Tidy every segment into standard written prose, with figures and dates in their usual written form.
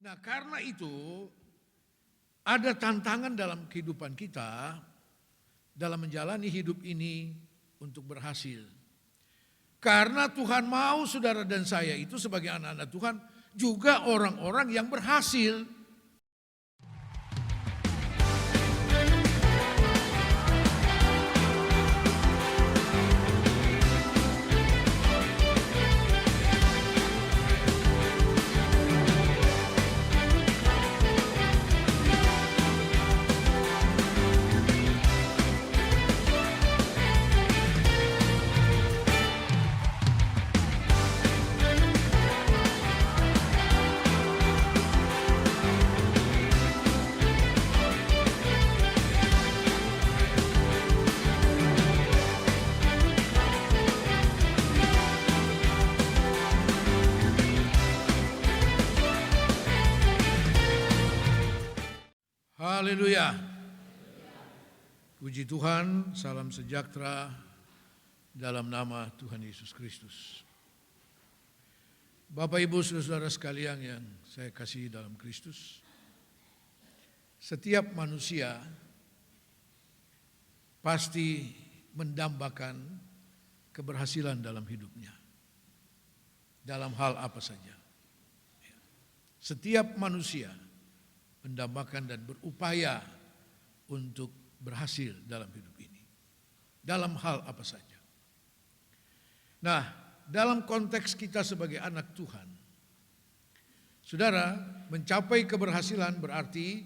Nah, karena itu ada tantangan dalam kehidupan kita dalam menjalani hidup ini untuk berhasil. Karena Tuhan mau saudara dan saya itu sebagai anak-anak Tuhan juga orang-orang yang berhasil. Haleluya. Puji Tuhan, salam sejahtera dalam nama Tuhan Yesus Kristus. Bapak Ibu saudara sekalian yang saya kasihi dalam Kristus, setiap manusia pasti mendambakan keberhasilan dalam hidupnya. Dalam hal apa saja. Setiap manusia mendambakan dan berupaya untuk berhasil dalam hidup ini. Dalam hal apa saja. Nah, dalam konteks kita sebagai anak Tuhan, saudara, mencapai keberhasilan berarti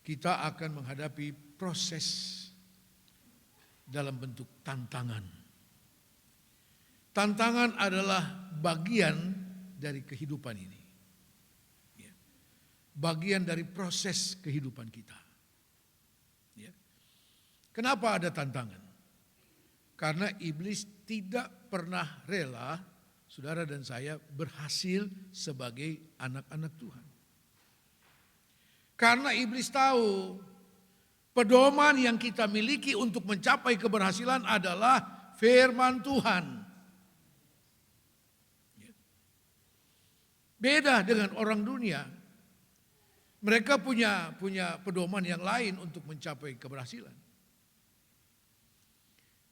kita akan menghadapi proses dalam bentuk tantangan. Tantangan adalah bagian dari kehidupan ini. Bagian dari proses kehidupan kita. Ya. Kenapa ada tantangan? Karena iblis tidak pernah rela saudara dan saya berhasil sebagai anak-anak Tuhan. Karena iblis tahu pedoman yang kita miliki untuk mencapai keberhasilan adalah firman Tuhan. Ya. Beda dengan orang dunia. Mereka punya pedoman yang lain untuk mencapai keberhasilan.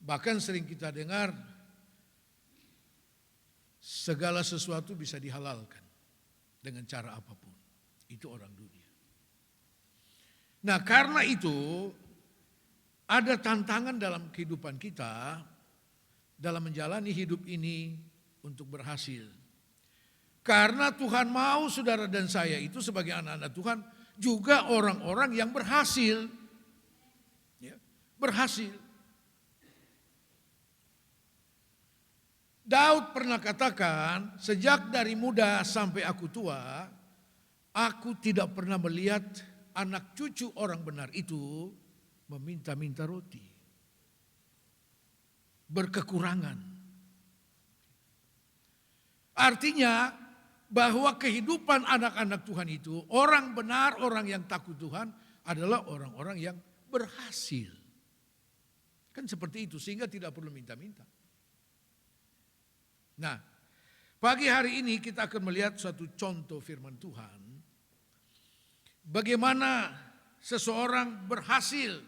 Bahkan sering kita dengar segala sesuatu bisa dihalalkan dengan cara apapun. Itu orang dunia. Nah, karena itu ada tantangan dalam kehidupan kita dalam menjalani hidup ini untuk berhasil. Karena Tuhan mau saudara dan saya itu sebagai anak-anak Tuhan juga orang-orang yang berhasil. Ya, berhasil. Daud pernah katakan, sejak dari muda sampai aku tua, aku tidak pernah melihat anak cucu orang benar itu meminta-minta roti. Berkekurangan. Artinya, bahwa kehidupan anak-anak Tuhan itu, orang benar, orang yang takut Tuhan adalah orang-orang yang berhasil. Kan seperti itu, sehingga tidak perlu minta-minta. Nah, pagi hari ini kita akan melihat suatu contoh firman Tuhan. Bagaimana seseorang berhasil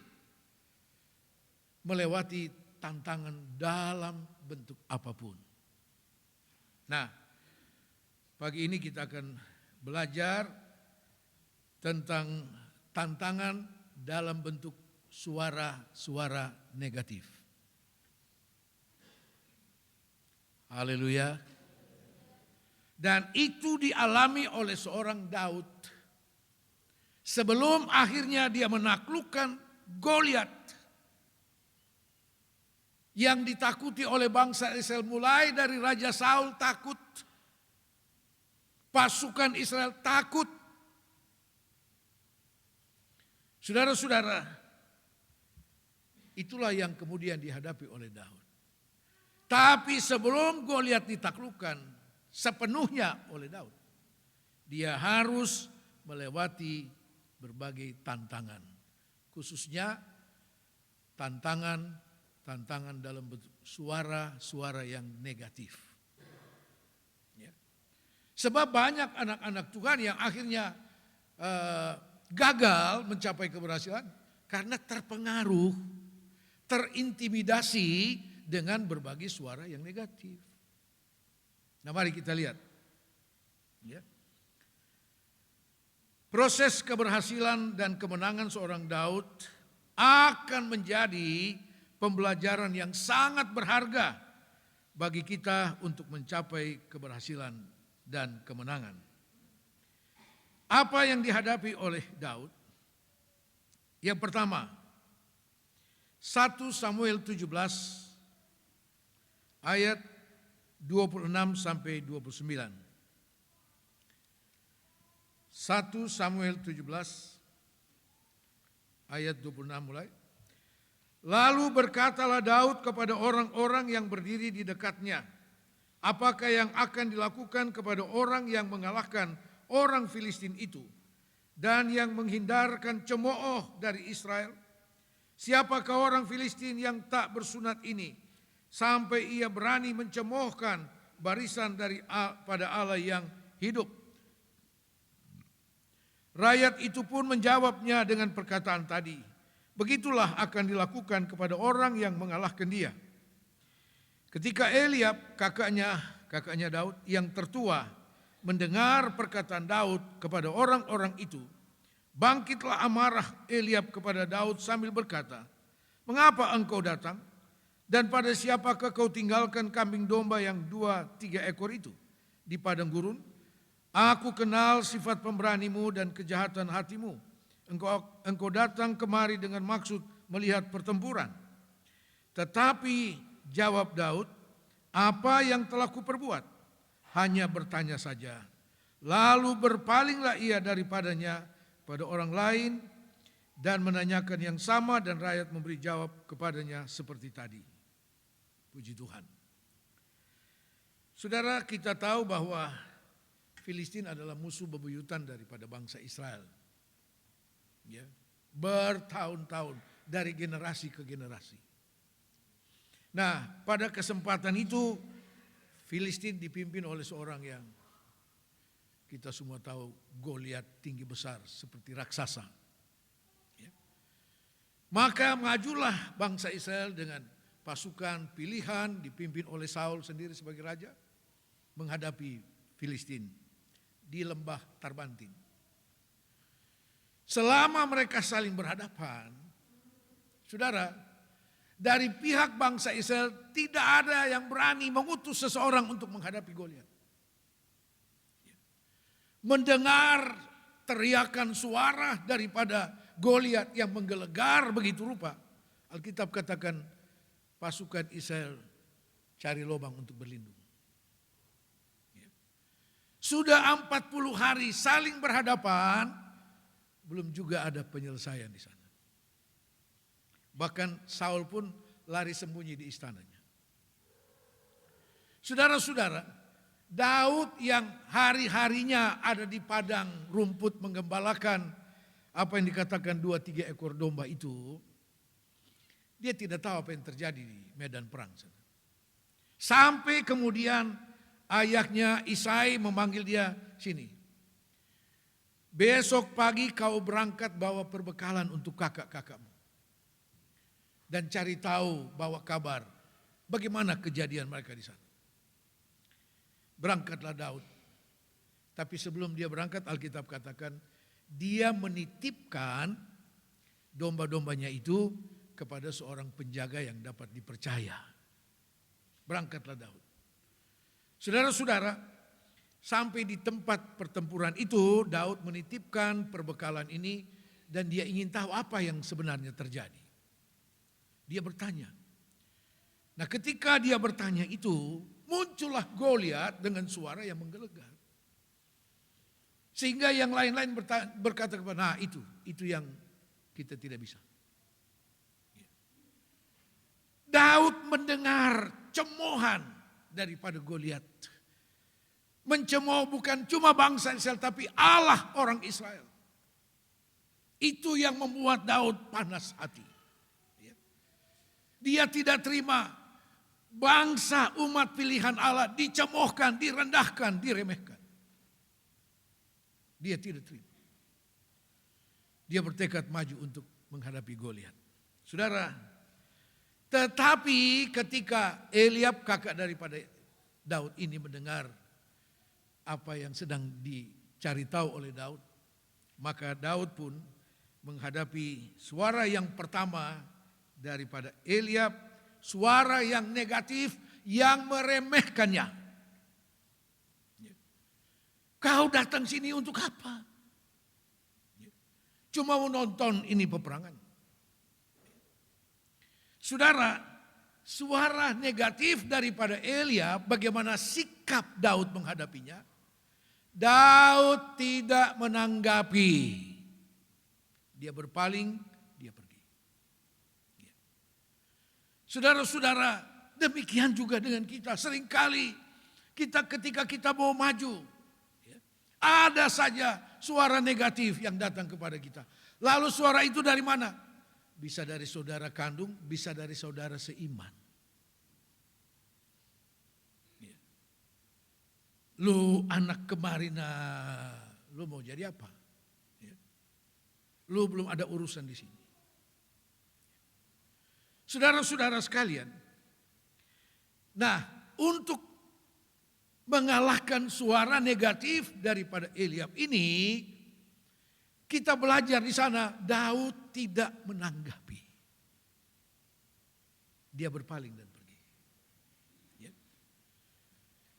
melewati tantangan dalam bentuk apapun. Nah, pagi ini kita akan belajar tentang tantangan dalam bentuk suara-suara negatif. Haleluya. Dan itu dialami oleh seorang Daud sebelum akhirnya dia menaklukkan Goliat yang ditakuti oleh bangsa Israel, mulai dari Raja Saul takut. Pasukan Israel takut. Saudara-saudara, itulah yang kemudian dihadapi oleh Daud. Tapi sebelum Goliat ditaklukkan sepenuhnya oleh Daud, dia harus melewati berbagai tantangan. Khususnya tantangan dalam bentuk suara-suara yang negatif. Sebab banyak anak-anak Tuhan yang akhirnya gagal mencapai keberhasilan karena terpengaruh, terintimidasi dengan berbagai suara yang negatif. Nah, mari kita lihat. Ya. Proses keberhasilan dan kemenangan seorang Daud akan menjadi pembelajaran yang sangat berharga bagi kita untuk mencapai keberhasilan dan kemenangan. Apa yang dihadapi oleh Daud? Yang pertama, 1 Samuel 17 ayat 26 sampai 29. 1 Samuel 17 ayat 26 mulai. Lalu berkatalah Daud kepada orang-orang yang berdiri di dekatnya, apakah yang akan dilakukan kepada orang yang mengalahkan orang Filistin itu dan yang menghindarkan cemooh dari Israel? Siapakah orang Filistin yang tak bersunat ini sampai ia berani mencemoohkan barisan pada Allah yang hidup? Rakyat itu pun menjawabnya dengan perkataan tadi, begitulah akan dilakukan kepada orang yang mengalahkan dia. Ketika Eliab, kakaknya Daud yang tertua, mendengar perkataan Daud kepada orang-orang itu, bangkitlah amarah Eliab kepada Daud sambil berkata, mengapa engkau datang? Dan pada siapakah kau tinggalkan kambing domba yang 2-3 ekor itu di padang gurun? Aku kenal sifat pemberanimu dan kejahatan hatimu. Engkau datang kemari dengan maksud melihat pertempuran. Tetapi jawab Daud, apa yang telah kuperbuat? Hanya bertanya saja. Lalu berpalinglah ia daripadanya pada orang lain dan menanyakan yang sama, dan rakyat memberi jawab kepadanya seperti tadi. Puji Tuhan. Saudara, kita tahu bahwa Filistin adalah musuh bebuyutan daripada bangsa Israel. Ya, bertahun-tahun dari generasi ke generasi. Nah, pada kesempatan itu Filistin dipimpin oleh seorang yang kita semua tahu, Goliat, tinggi besar seperti raksasa. Ya. Maka majulah bangsa Israel dengan pasukan pilihan dipimpin oleh Saul sendiri sebagai raja menghadapi Filistin di lembah Tarbantin. Selama mereka saling berhadapan, saudara, dari pihak bangsa Israel tidak ada yang berani mengutus seseorang untuk menghadapi Goliat. Mendengar teriakan suara daripada Goliat yang menggelegar begitu rupa, Alkitab katakan pasukan Israel cari lubang untuk berlindung. Sudah 40 hari saling berhadapan, belum juga ada penyelesaian di sana. Bahkan Saul pun lari sembunyi di istananya. Saudara-saudara, Daud yang hari-harinya ada di padang rumput menggembalakan apa yang dikatakan 2-3 ekor domba itu, dia tidak tahu apa yang terjadi di medan perang. Sampai kemudian ayahnya Isai memanggil dia, sini. Besok pagi kau berangkat bawa perbekalan untuk kakak-kakakmu. Dan cari tahu, bawa kabar bagaimana kejadian mereka di sana. Berangkatlah Daud. Tapi sebelum dia berangkat, Alkitab katakan dia menitipkan domba-dombanya itu kepada seorang penjaga yang dapat dipercaya. Berangkatlah Daud. Saudara-saudara, sampai di tempat pertempuran itu, Daud menitipkan perbekalan ini dan dia ingin tahu apa yang sebenarnya terjadi. Dia bertanya. Nah, ketika dia bertanya itu, muncullah Goliat dengan suara yang menggelegar. Sehingga yang lain-lain berkata kepada, nah itu yang kita tidak bisa. Daud mendengar cemoohan daripada Goliat. Mencemooh bukan cuma bangsa Israel, tapi Allah orang Israel. Itu yang membuat Daud panas hati. Dia tidak terima bangsa umat pilihan Allah dicemoohkan, direndahkan, diremehkan. Dia tidak terima. Dia bertekad maju untuk menghadapi Goliat. Saudara, tetapi ketika Eliab kakak daripada Daud ini mendengar apa yang sedang dicari tahu oleh Daud, maka Daud pun menghadapi suara yang pertama daripada Eliab, suara yang negatif yang meremehkannya. Kau datang sini untuk apa? Cuma mau nonton ini peperangan. Saudara, suara negatif daripada Eliab, bagaimana sikap Daud menghadapinya? Daud tidak menanggapi. Dia berpaling, dia pergi. Saudara-saudara, demikian juga dengan kita. Seringkali kita ketika kita mau maju, ada saja suara negatif yang datang kepada kita. Lalu suara itu dari mana? Bisa dari saudara kandung, bisa dari saudara seiman. Lu anak kemarin, lu mau jadi apa? Lu belum ada urusan di sini. Saudara-saudara sekalian, nah untuk mengalahkan suara negatif daripada Eliab ini, kita belajar di sana Daud tidak menanggapi. Dia berpaling dan pergi. Ya.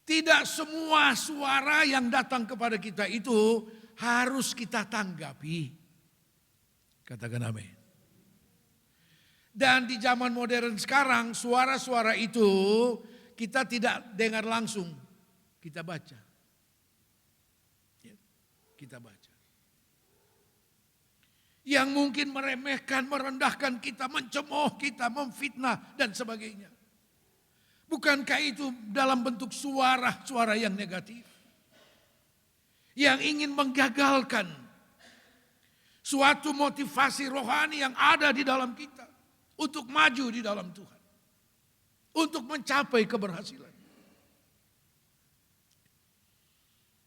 Tidak semua suara yang datang kepada kita itu harus kita tanggapi. Katakan amin. Dan di zaman modern sekarang suara-suara itu kita tidak dengar langsung. Kita baca. Ya, kita baca. Yang mungkin meremehkan, merendahkan kita, mencemooh kita, memfitnah dan sebagainya. Bukankah itu dalam bentuk suara-suara yang negatif? Yang ingin menggagalkan suatu motivasi rohani yang ada di dalam kita. Untuk maju di dalam Tuhan. Untuk mencapai keberhasilan.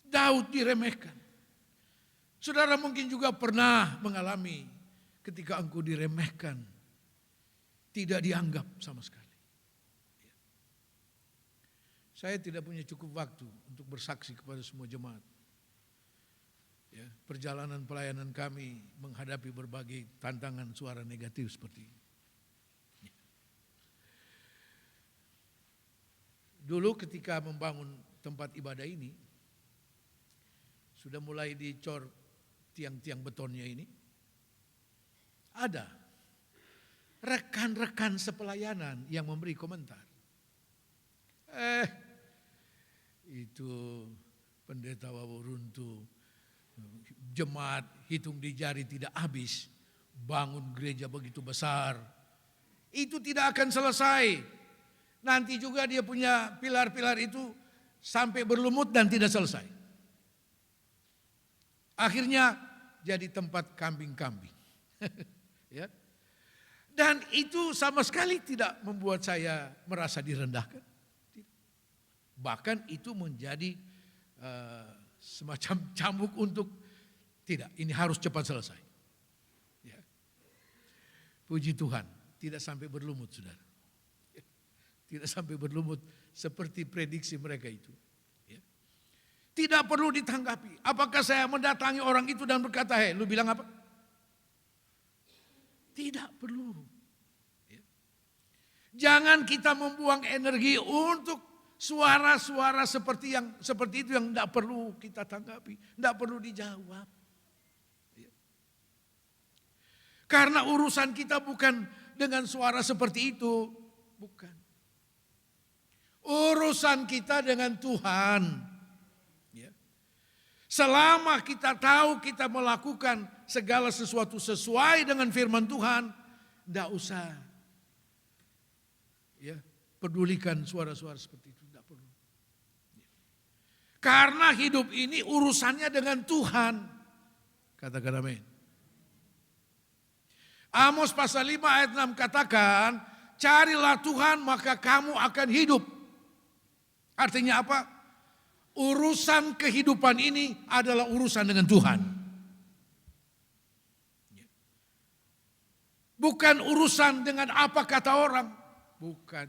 Daud diremehkan. Saudara mungkin juga pernah mengalami ketika engkau diremehkan, tidak dianggap sama sekali. Saya tidak punya cukup waktu untuk bersaksi kepada semua jemaat. Ya, perjalanan pelayanan kami menghadapi berbagai tantangan suara negatif seperti ini. Dulu ketika membangun tempat ibadah ini, sudah mulai dicor tiang-tiang betonnya ini. Ada rekan-rekan sepelayanan yang memberi komentar. Itu pendeta Waworuntu, jemaat hitung di jari tidak habis. Bangun gereja begitu besar. Itu tidak akan selesai. Nanti juga dia punya pilar-pilar itu sampai berlumut dan tidak selesai. Akhirnya jadi tempat kambing-kambing. Ya. Dan itu sama sekali tidak membuat saya merasa direndahkan. Bahkan itu menjadi semacam cambuk untuk tidak, ini harus cepat selesai. Ya. Puji Tuhan, tidak sampai berlumut, saudara. Tidak sampai berlumut seperti prediksi mereka itu. Tidak perlu ditanggapi. Apakah saya mendatangi orang itu dan berkata, "Hei, lu bilang apa?" Tidak perlu. Jangan kita membuang energi untuk suara-suara seperti itu yang tidak perlu kita tanggapi, tidak perlu dijawab. Karena urusan kita bukan dengan suara seperti itu, bukan. Urusan kita dengan Tuhan. Selama kita tahu kita melakukan segala sesuatu sesuai dengan firman Tuhan, tidak usah pedulikan suara-suara seperti itu, tidak perlu. Karena hidup ini urusannya dengan Tuhan. Katakan amin. Amos pasal 5 ayat 6 katakan, carilah Tuhan maka kamu akan hidup. Artinya apa? Urusan kehidupan ini adalah urusan dengan Tuhan. Bukan urusan dengan apa kata orang. Bukan.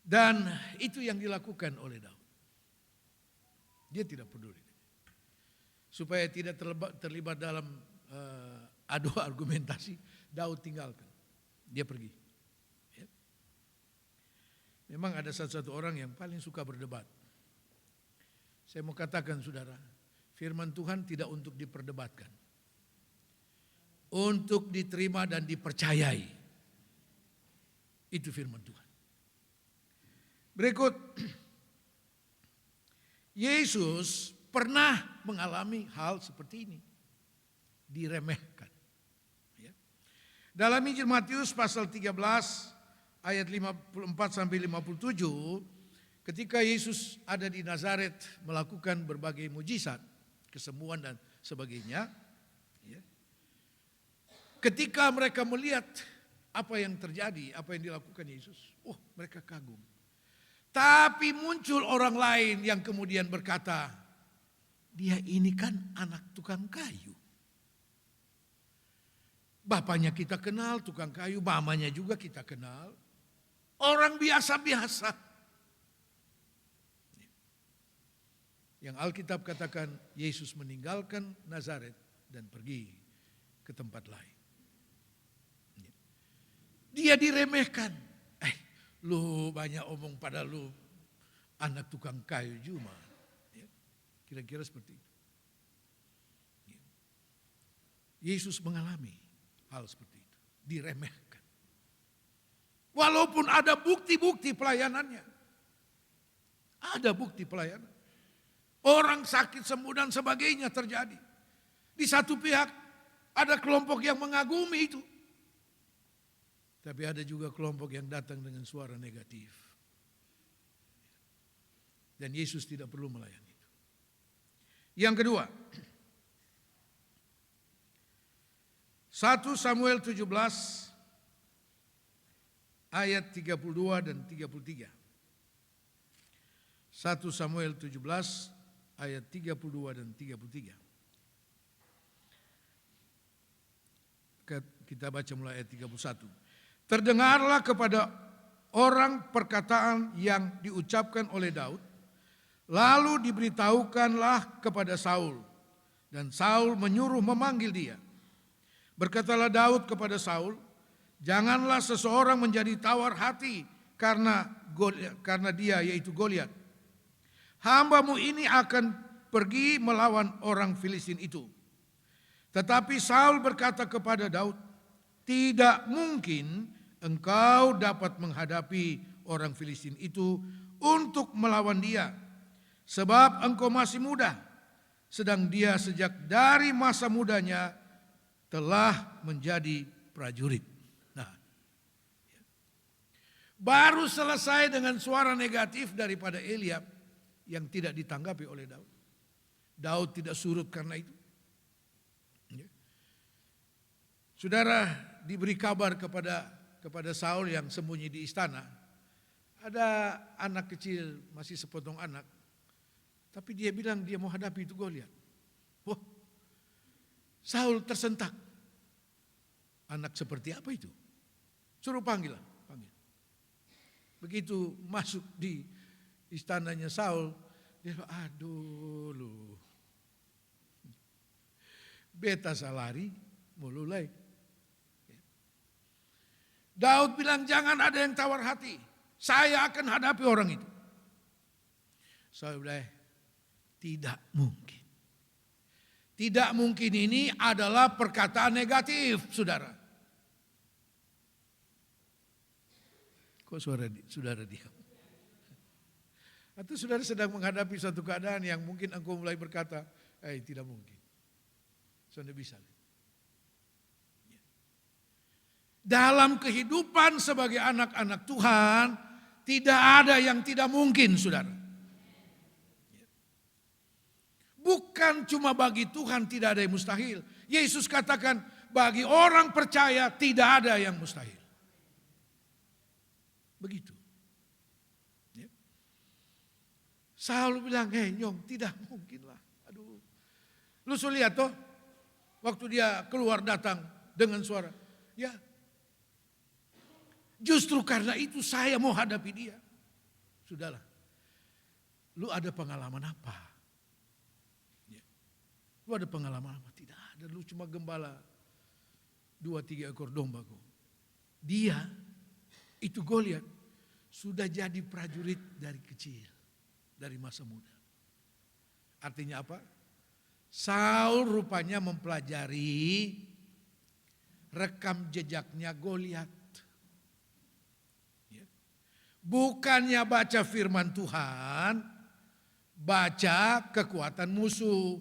Dan itu yang dilakukan oleh Daud. Dia tidak peduli. Supaya tidak terlibat dalam adu argumentasi, Daud tinggalkan. Dia pergi. Ya. Memang ada satu orang yang paling suka berdebat. Saya mau katakan saudara, firman Tuhan tidak untuk diperdebatkan. Untuk diterima dan dipercayai. Itu firman Tuhan. Berikut, Yesus pernah mengalami hal seperti ini. Diremehkan. Ya. Dalam Injil Matius pasal 13 ayat 54 sampai 57, ketika Yesus ada di Nazaret melakukan berbagai mujizat, kesembuhan dan sebagainya. Ya. Ketika mereka melihat apa yang terjadi, apa yang dilakukan Yesus, mereka kagum. Tapi muncul orang lain yang kemudian berkata, dia ini kan anak tukang kayu. Bapaknya kita kenal, tukang kayu, mamanya juga kita kenal. Orang biasa-biasa. Yang Alkitab katakan, Yesus meninggalkan Nazaret dan pergi ke tempat lain. Dia diremehkan. Lu banyak omong pada lu anak tukang kayu cuma. Ya, kira-kira seperti itu. Ya. Yesus mengalami hal seperti itu. Diremehkan. Walaupun ada bukti-bukti pelayanannya. Ada bukti pelayanan. Orang sakit sembuh dan sebagainya terjadi. Di satu pihak ada kelompok yang mengagumi itu. Tapi ada juga kelompok yang datang dengan suara negatif. Dan Yesus tidak perlu melayani itu. Yang kedua, 1 Samuel 17 ayat 32 dan 33. 1 Samuel 17 ayat 32 dan 33. Kita baca mulai ayat 31. Terdengarlah kepada orang perkataan yang diucapkan oleh Daud, lalu diberitahukanlah kepada Saul, dan Saul menyuruh memanggil dia. Berkatalah Daud kepada Saul, janganlah seseorang menjadi tawar hati karena dia, yaitu Goliat. Hambamu ini akan pergi melawan orang Filistin itu. Tetapi Saul berkata kepada Daud, tidak mungkin engkau dapat menghadapi orang Filistin itu untuk melawan dia. Sebab engkau masih muda, sedang dia sejak dari masa mudanya telah menjadi prajurit. Nah, baru selesai dengan suara negatif daripada Eliab yang tidak ditanggapi oleh Daud. Daud tidak surut karena itu. Saudara, diberi kabar kepada Saul yang sembunyi di istana. Ada anak kecil, masih sepotong anak. Tapi dia bilang dia mau hadapi itu Goliat. Wah, Saul tersentak. Anak seperti apa itu? Suruh panggil. Begitu masuk di istananya Saul, dia bilang, aduh lu. Beta salari, mulai. Daud bilang jangan ada yang tawar hati. Saya akan hadapi orang itu. Saya bilang tidak mungkin. Tidak mungkin ini adalah perkataan negatif, saudara. Kok saudara diam? Atau saudara sedang menghadapi suatu keadaan yang mungkin engkau mulai berkata, tidak mungkin. Saudara bisa. Dalam kehidupan sebagai anak-anak Tuhan, tidak ada yang tidak mungkin, saudara. Bukan cuma bagi Tuhan tidak ada yang mustahil. Yesus katakan, bagi orang percaya tidak ada yang mustahil. Begitu. Saul bilang, nyong, tidak mungkin lah. Aduh. Lu sudah lihat toh, waktu dia keluar datang dengan suara. Ya, justru karena itu saya mau hadapi dia. Sudahlah, lu ada pengalaman apa? Ya. Lu ada pengalaman apa? Tidak ada, lu cuma gembala 2-3 ekor domba kok. Dia, itu Goliat, sudah jadi prajurit dari kecil. Dari masa muda. Artinya apa? Saul rupanya mempelajari rekam jejaknya Goliat. Ya. Bukannya baca firman Tuhan, baca kekuatan musuh.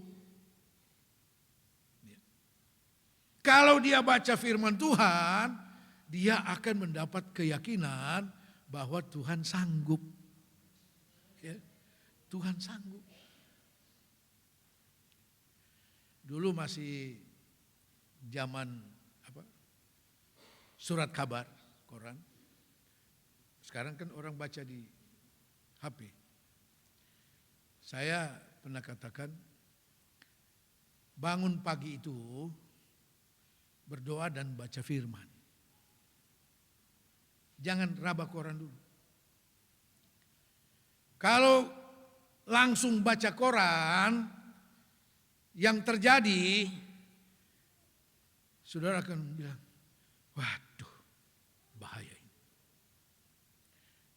Ya. Kalau dia baca firman Tuhan, dia akan mendapat keyakinan bahwa Tuhan sanggup. Ya. Tuhan sanggup. Dulu masih zaman surat kabar, koran. Sekarang kan orang baca di HP. Saya pernah katakan, bangun pagi itu berdoa dan baca firman. Jangan raba koran dulu. Kalau langsung baca koran, yang terjadi, saudara akan bilang, waduh, bahaya ini.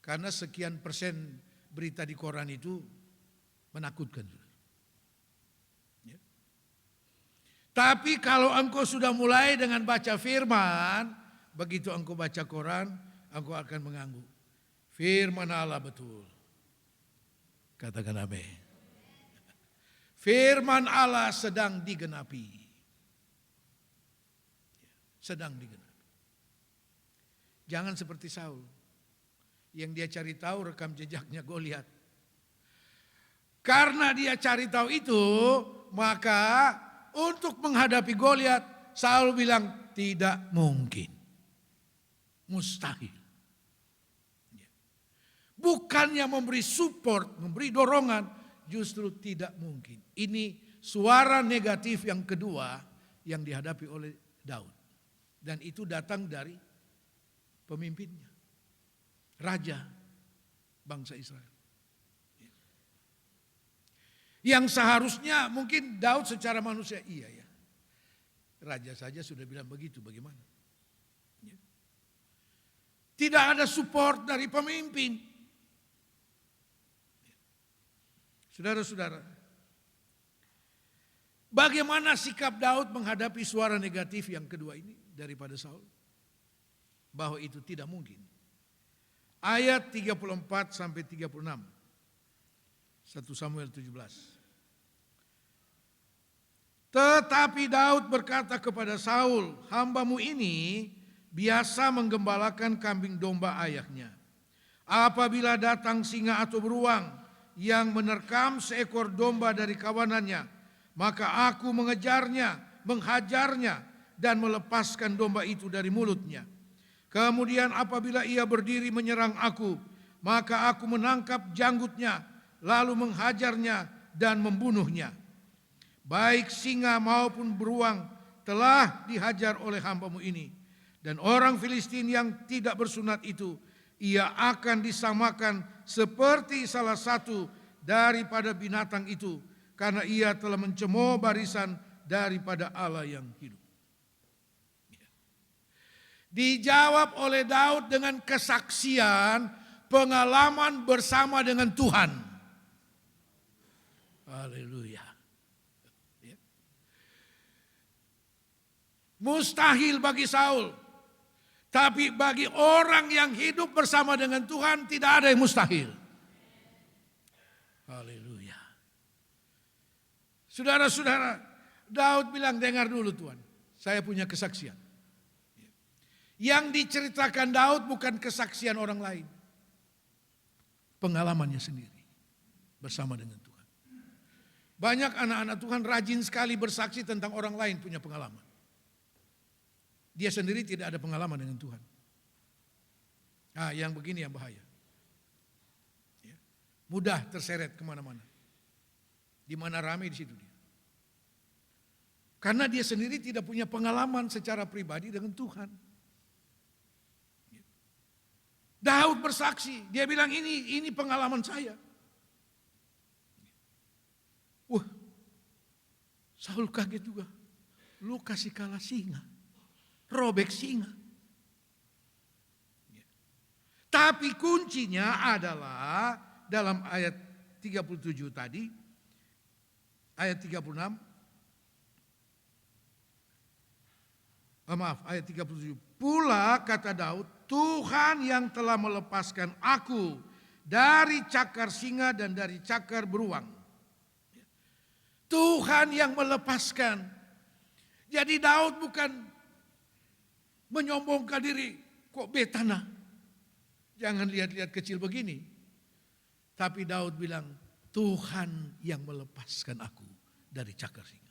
Karena sekian persen berita di koran itu menakutkan. Ya. Tapi kalau engkau sudah mulai dengan baca firman, begitu engkau baca koran, engkau akan mengangguk. Firman Allah betul. Katakan amin. Firman Allah sedang digenapi. Sedang digenapi. Jangan seperti Saul. Yang dia cari tahu rekam jejaknya Goliat. Karena dia cari tahu itu, maka untuk menghadapi Goliat, Saul bilang tidak mungkin. Mustahil. Bukannya memberi support, memberi dorongan, justru tidak mungkin. Ini suara negatif yang kedua yang dihadapi oleh Daud. Dan itu datang dari pemimpinnya. Raja bangsa Israel. Yang seharusnya mungkin Daud secara manusia, iya ya. Raja saja sudah bilang begitu, bagaimana? Tidak ada support dari pemimpin. Saudara-saudara, bagaimana sikap Daud menghadapi suara negatif yang kedua ini daripada Saul? Bahwa itu tidak mungkin. Ayat 34 sampai 36. 1 Samuel 17. Tetapi Daud berkata kepada Saul, hambamu ini biasa menggembalakan kambing domba ayahnya. Apabila datang singa atau beruang yang menerkam seekor domba dari kawanannya, maka aku mengejarnya, menghajarnya, dan melepaskan domba itu dari mulutnya. Kemudian apabila ia berdiri menyerang aku, maka aku menangkap janggutnya, lalu menghajarnya dan membunuhnya. Baik singa maupun beruang telah dihajar oleh hambamu ini. Dan orang Filistin yang tidak bersunat itu, ia akan disamakan seperti salah satu daripada binatang itu, karena ia telah mencemooh barisan daripada Allah yang hidup. Dijawab oleh Daud dengan kesaksian pengalaman bersama dengan Tuhan. Haleluya. Mustahil bagi Saul. Tapi bagi orang yang hidup bersama dengan Tuhan tidak ada yang mustahil. Haleluya. Saudara-saudara, Daud bilang, dengar dulu Tuhan, saya punya kesaksian. Yang diceritakan Daud bukan kesaksian orang lain. Pengalamannya sendiri bersama dengan Tuhan. Banyak anak-anak Tuhan rajin sekali bersaksi tentang orang lain punya pengalaman. Dia sendiri tidak ada pengalaman dengan Tuhan. Nah, yang begini yang bahaya. mudah terseret kemana-mana. Di mana ramai di situ dia. Karena dia sendiri tidak punya pengalaman secara pribadi dengan Tuhan. Daud bersaksi, dia bilang ini pengalaman saya. Wah, Saul kaget juga. Lu kasih kalah singa, robek singa. Tapi kuncinya adalah dalam ayat 37 tadi, ayat 36, ayat 37. Pula kata Daud, Tuhan yang telah melepaskan aku dari cakar singa dan dari cakar beruang. Tuhan yang melepaskan. Jadi Daud bukan menyombongkan diri, kok betana. Jangan lihat-lihat kecil begini. Tapi Daud bilang, Tuhan yang melepaskan aku dari cakar singa.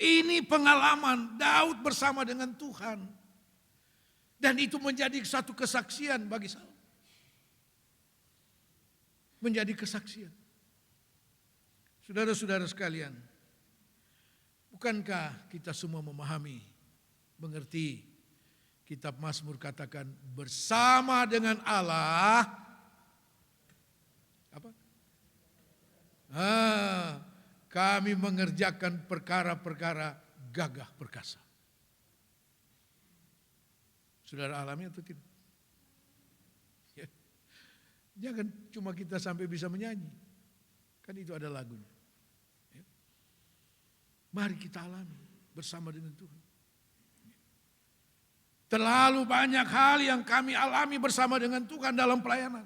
Ini pengalaman Daud bersama dengan Tuhan. Dan itu menjadi satu kesaksian bagi Saul. Menjadi kesaksian. Saudara-saudara sekalian, bukankah kita semua memahami, mengerti Kitab Mazmur katakan bersama dengan Allah apa? Kami mengerjakan perkara-perkara gagah perkasa. Saudara alami atau tidak? Ya. Jangan cuma kita sampai bisa menyanyi. Kan itu ada lagunya. Ya. Mari kita alami bersama dengan Tuhan. Terlalu banyak hal yang kami alami bersama dengan Tuhan dalam pelayanan.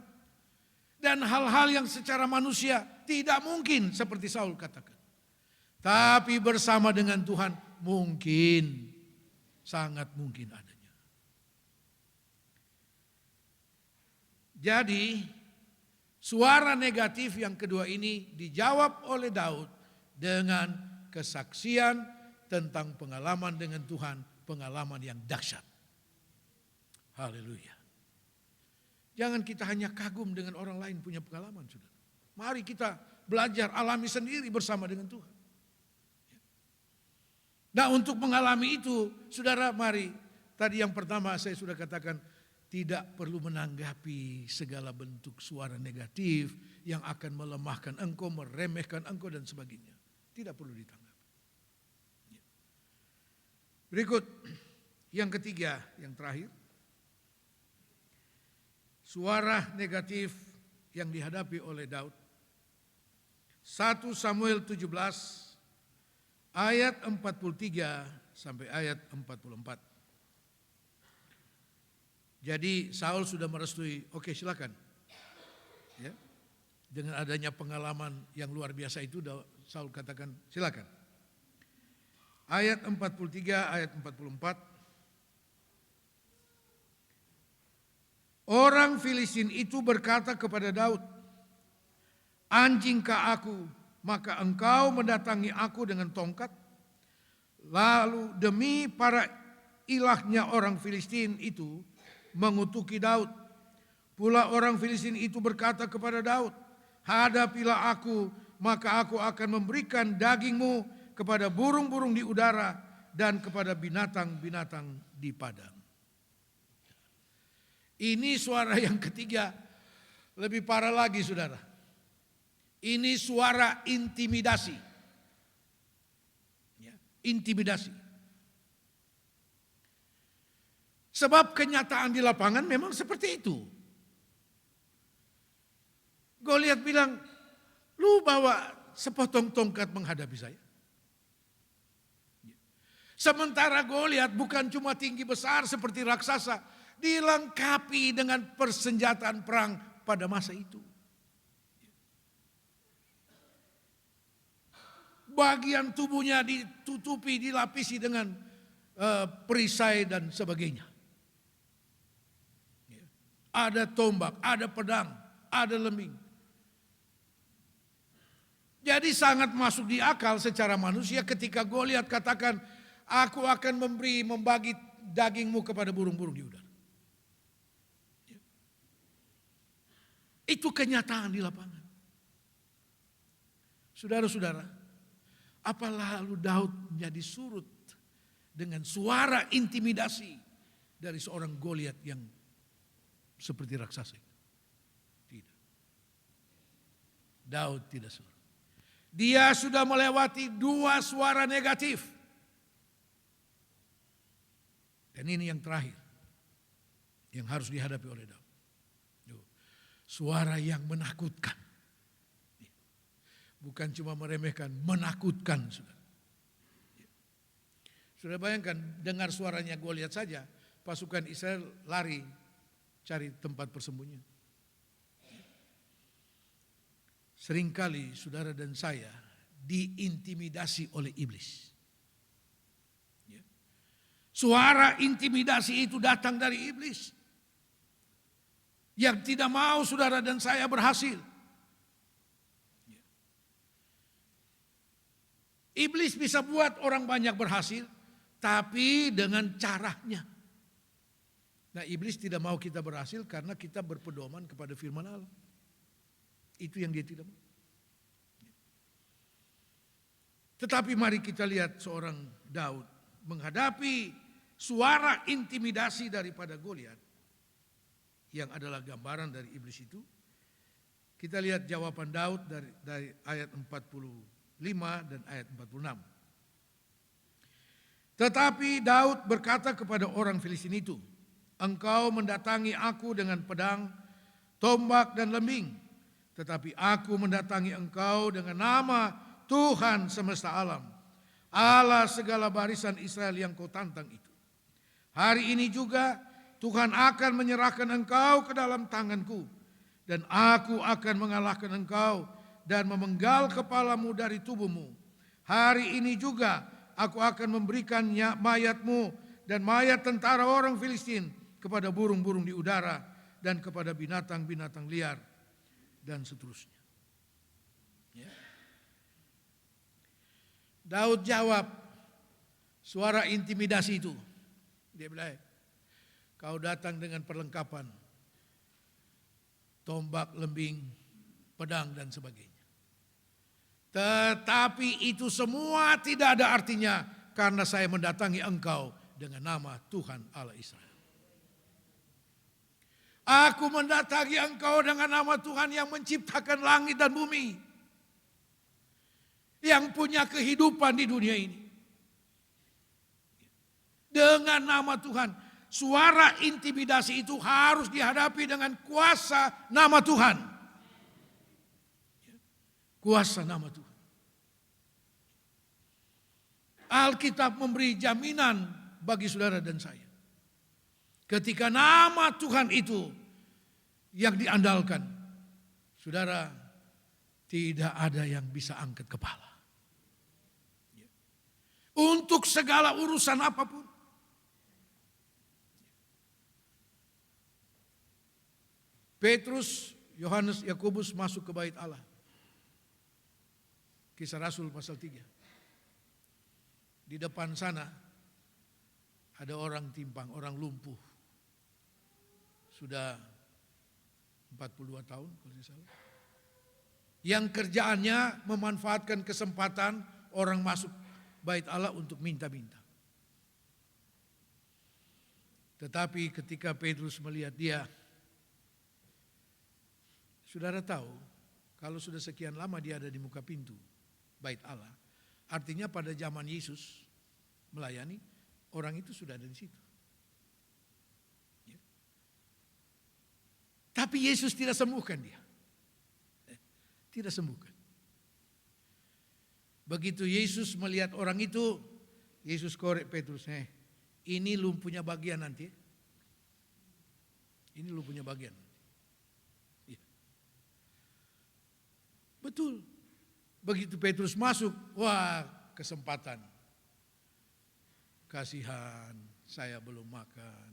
Dan hal-hal yang secara manusia tidak mungkin seperti Saul katakan. Tapi bersama dengan Tuhan mungkin, sangat mungkin adanya. Jadi suara negatif yang kedua ini dijawab oleh Daud dengan kesaksian tentang pengalaman dengan Tuhan, pengalaman yang dahsyat. Haleluya. Jangan kita hanya kagum dengan orang lain punya pengalaman, saudara. Mari kita belajar alami sendiri bersama dengan Tuhan. Nah, untuk mengalami itu, saudara, mari. Tadi yang pertama saya sudah katakan, tidak perlu menanggapi segala bentuk suara negatif yang akan melemahkan engkau, meremehkan engkau dan sebagainya. Tidak perlu ditanggapi. Berikut yang ketiga, yang terakhir. Suara negatif yang dihadapi oleh Daud. 1 Samuel 17 ayat 43 sampai ayat 44. Jadi Saul sudah merestui, oke silakan. Ya. Dengan adanya pengalaman yang luar biasa itu Saul katakan silakan. Ayat 43, ayat 44. Orang Filistin itu berkata kepada Daud, anjingkah aku, maka engkau mendatangi aku dengan tongkat? Lalu demi para ilahnya orang Filistin itu mengutuki Daud. Pula orang Filistin itu berkata kepada Daud, hadapilah aku, maka aku akan memberikan dagingmu kepada burung-burung di udara dan kepada binatang-binatang di padang. Ini suara yang ketiga, lebih parah lagi saudara. Ini suara intimidasi. Ya, intimidasi. Sebab kenyataan di lapangan memang seperti itu. Goliat bilang, lu bawa sepotong tongkat menghadapi saya. Sementara Goliat bukan cuma tinggi besar seperti raksasa, dilengkapi dengan persenjataan perang pada masa itu. Bagian tubuhnya ditutupi, dilapisi dengan perisai dan sebagainya. Ada tombak, ada pedang, ada lembing. Jadi sangat masuk di akal secara manusia ketika Goliat katakan, aku akan membagi dagingmu kepada burung-burung di udara. Itu kenyataan di lapangan. Saudara-saudara, apa lalu Daud menjadi surut dengan suara intimidasi dari seorang Goliat yang seperti raksasa? Tidak. Daud tidak surut. Dia sudah melewati 2 suara negatif. Dan ini yang terakhir yang harus dihadapi oleh Daud. Suara yang menakutkan. Bukan cuma meremehkan, menakutkan. Sudah bayangkan, dengar suaranya Goliat saja, pasukan Israel lari cari tempat persembunyian. Seringkali saudara dan saya diintimidasi oleh iblis. Suara intimidasi itu datang dari iblis. Yang tidak mau saudara dan saya berhasil. Iblis bisa buat orang banyak berhasil, tapi dengan caranya. Nah, iblis tidak mau kita berhasil karena kita berpedoman kepada firman Allah. Itu yang dia tidak mau. Tetapi mari kita lihat seorang Daud menghadapi suara intimidasi daripada Goliat, yang adalah gambaran dari iblis itu. Kita lihat jawaban Daud dari ayat 45 dan ayat 46. Tetapi Daud berkata kepada orang Filistin itu, engkau mendatangi aku dengan pedang, tombak dan lembing, tetapi aku mendatangi engkau dengan nama Tuhan semesta alam, Allah segala barisan Israel yang kau tantang itu. Hari ini juga Tuhan akan menyerahkan engkau ke dalam tanganku, dan aku akan mengalahkan engkau dan memenggal kepalamu dari tubuhmu. Hari ini juga aku akan memberikan mayatmu dan mayat tentara orang Filistin kepada burung-burung di udara dan kepada binatang-binatang liar dan seterusnya. Ya. Daud jawab suara intimidasi itu. Dia bilang, kau datang dengan perlengkapan, tombak, lembing, pedang dan sebagainya. Tetapi itu semua tidak ada artinya karena saya mendatangi engkau dengan nama Tuhan Allah Israel. Aku mendatangi engkau dengan nama Tuhan yang menciptakan langit dan bumi, yang punya kehidupan di dunia ini. Dengan nama Tuhan, suara intimidasi itu harus dihadapi dengan kuasa nama Tuhan. Kuasa nama Tuhan. Alkitab memberi jaminan bagi saudara dan saya. Ketika nama Tuhan itu yang diandalkan, saudara, tidak ada yang bisa angkat kepala. Untuk segala urusan apapun. Petrus, Yohanes, Yakobus masuk ke bait Allah. Kisah Rasul pasal 3. Di depan sana ada orang timpang, orang lumpuh. Sudah 42 tahun kalau tidak salah. Yang kerjaannya memanfaatkan kesempatan orang masuk bait Allah untuk minta-minta. Tetapi ketika Petrus melihat dia, saudara tahu, kalau sudah sekian lama dia ada di muka pintu bait Allah, artinya pada zaman Yesus melayani, orang itu sudah ada di situ. Ya. Tapi Yesus tidak sembuhkan dia. Tidak sembuhkan. Begitu Yesus melihat orang itu, Yesus korek Petrus, ini lu punya bagian nanti. Ini lu punya bagian. Betul. Begitu Petrus masuk, wah kesempatan. Kasihan, saya belum makan.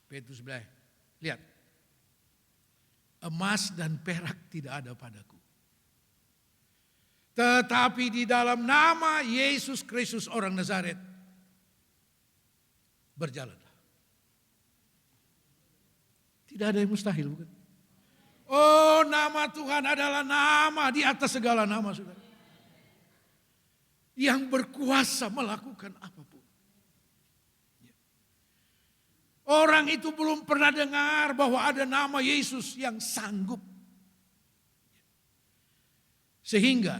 Petrus bilang, lihat, emas dan perak tidak ada padaku. Tetapi di dalam nama Yesus Kristus orang Nazaret, berjalanlah. Tidak ada yang mustahil, bukan? Oh, nama Tuhan adalah nama di atas segala nama, saudara. Yang berkuasa melakukan apapun. Orang itu belum pernah dengar bahwa ada nama Yesus yang sanggup. Sehingga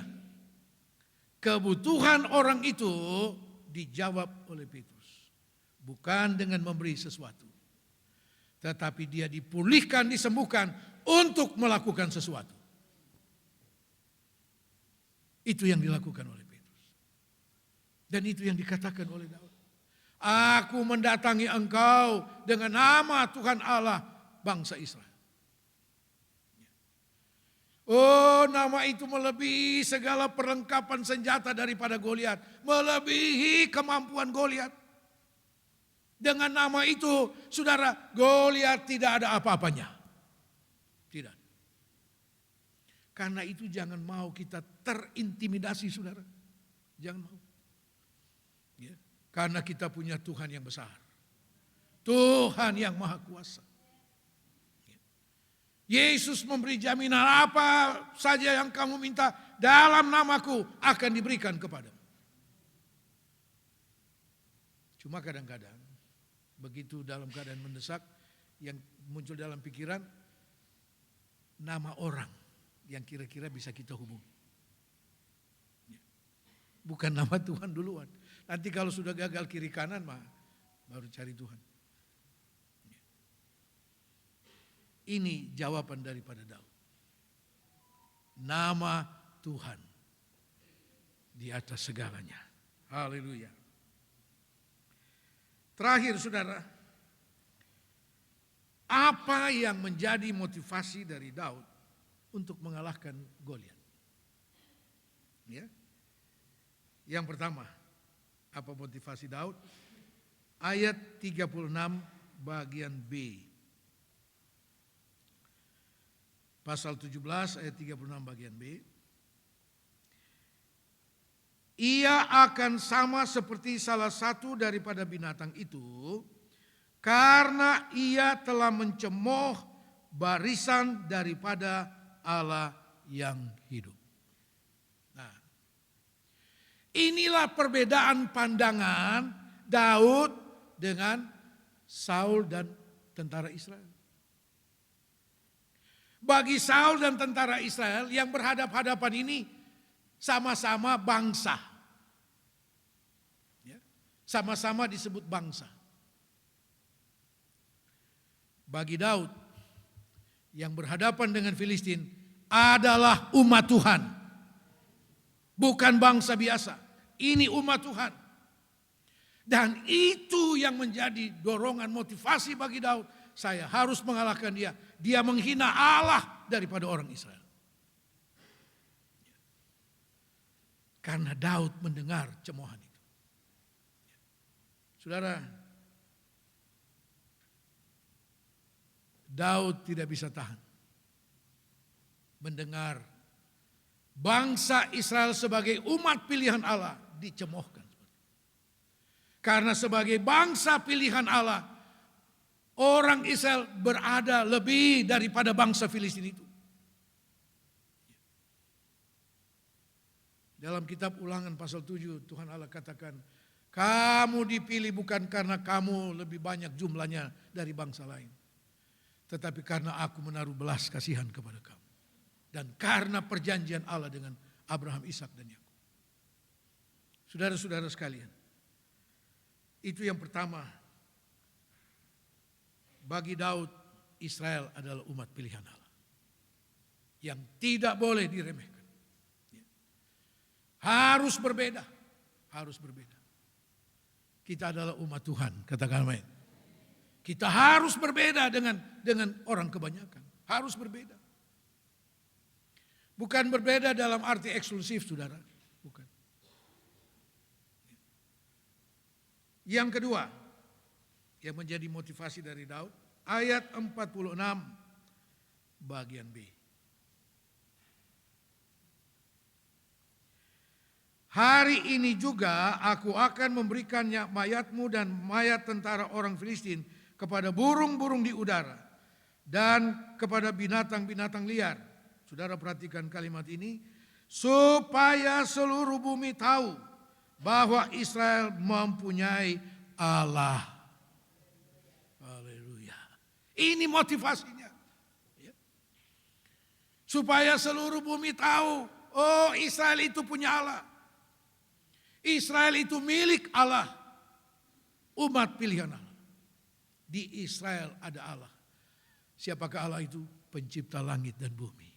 kebutuhan orang itu dijawab oleh Petrus. Bukan dengan memberi sesuatu. Tetapi dia dipulihkan, disembuhkan untuk melakukan sesuatu. Itu yang dilakukan oleh Petrus. Dan itu yang dikatakan oleh Daud. Aku mendatangi engkau dengan nama Tuhan Allah bangsa Israel. Oh, nama itu melebihi segala perlengkapan senjata daripada Goliat, melebihi kemampuan Goliat. Dengan nama itu, saudara, Goliat tidak ada apa-apanya. Tidak. Karena itu jangan mau kita terintimidasi, saudara. Jangan mau. Ya. Karena kita punya Tuhan yang besar. Tuhan yang maha kuasa. Ya. Yesus memberi jaminan apa saja yang kamu minta dalam namaku akan diberikan kepadamu. Cuma kadang-kadang begitu dalam keadaan mendesak yang muncul dalam pikiran nama orang yang kira-kira bisa kita hubungi. Bukan nama Tuhan duluan. Nanti kalau sudah gagal kiri kanan mah baru cari Tuhan. Ini jawaban daripada Daud. Nama Tuhan di atas segalanya. Haleluya. Terakhir, saudara, apa yang menjadi motivasi dari Daud untuk mengalahkan Goliat? Ya. Yang pertama, apa motivasi Daud? Ayat 36 bagian B. Pasal 17 ayat 36 bagian B. Ia akan sama seperti salah satu daripada binatang itu, karena ia telah mencemooh barisan daripada Allah yang hidup. Nah, inilah perbedaan pandangan Daud dengan Saul dan tentara Israel. Bagi Saul dan tentara Israel yang berhadap-hadapan ini sama-sama bangsa. Sama-sama disebut bangsa. Bagi Daud yang berhadapan dengan Filistin adalah umat Tuhan. Bukan bangsa biasa. Ini umat Tuhan. Dan itu yang menjadi dorongan motivasi bagi Daud. Saya harus mengalahkan dia. Dia menghina Allah daripada orang Israel. Karena Daud mendengar cemoohan itu. Saudara, Daud tidak bisa tahan mendengar bangsa Israel sebagai umat pilihan Allah dicemoohkan. Karena sebagai bangsa pilihan Allah, orang Israel berada lebih daripada bangsa Filistin itu. Dalam kitab Ulangan pasal 7 Tuhan Allah katakan, kamu dipilih bukan karena kamu lebih banyak jumlahnya dari bangsa lain. Tetapi karena aku menaruh belas kasihan kepada kamu. Dan karena perjanjian Allah dengan Abraham, Ishak dan Yakub. Saudara-saudara sekalian. Itu yang pertama. Bagi Daud, Israel adalah umat pilihan Allah. Yang tidak boleh diremehkan. Harus berbeda. Harus berbeda. Kita adalah umat Tuhan, katakan amin. Kita harus berbeda dengan orang kebanyakan. Harus berbeda. Bukan berbeda dalam arti eksklusif, saudara. Bukan. Yang kedua, yang menjadi motivasi dari Daud, ayat 46 bagian B. Hari ini juga aku akan memberikannya mayatmu dan mayat tentara orang Filistin kepada burung-burung di udara. dan kepada binatang-binatang liar. Saudara perhatikan kalimat ini, supaya seluruh bumi tahu bahwa Israel mempunyai Allah. Haleluya. Ini motivasinya. Supaya seluruh bumi tahu, oh Israel itu punya Allah. Israel itu milik Allah. Umat pilihan Allah. Di Israel ada Allah. Siapakah Allah itu? Pencipta langit dan bumi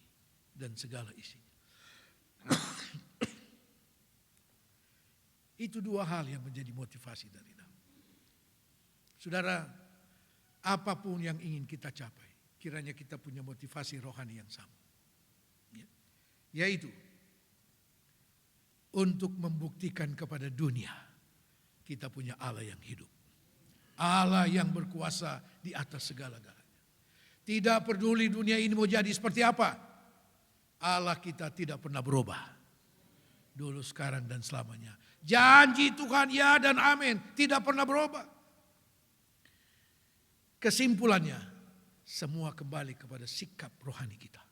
dan segala isinya. Itu dua hal yang menjadi motivasi dari Daud. Saudara, apapun yang ingin kita capai, kiranya kita punya motivasi rohani yang sama. Yaitu untuk membuktikan kepada dunia kita punya Allah yang hidup. Allah yang berkuasa di atas segala-galanya. Tidak peduli dunia ini mau jadi seperti apa. Allah kita tidak pernah berubah. Dulu, sekarang, dan selamanya. Janji Tuhan ya dan amin. Tidak pernah berubah. Kesimpulannya, semua kembali kepada sikap rohani kita.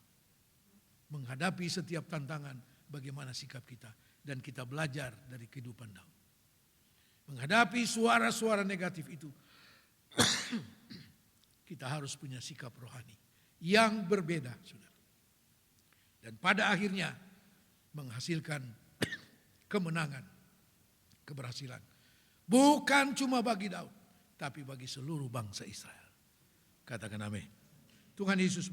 Menghadapi setiap tantangan, bagaimana sikap kita. Dan kita belajar dari kehidupan Daud. Menghadapi suara-suara negatif itu, kita harus punya sikap rohani yang berbeda, saudara. Dan pada akhirnya menghasilkan kemenangan, keberhasilan. Bukan cuma bagi Daud, tapi bagi seluruh bangsa Israel. Katakan amin. Tuhan Yesus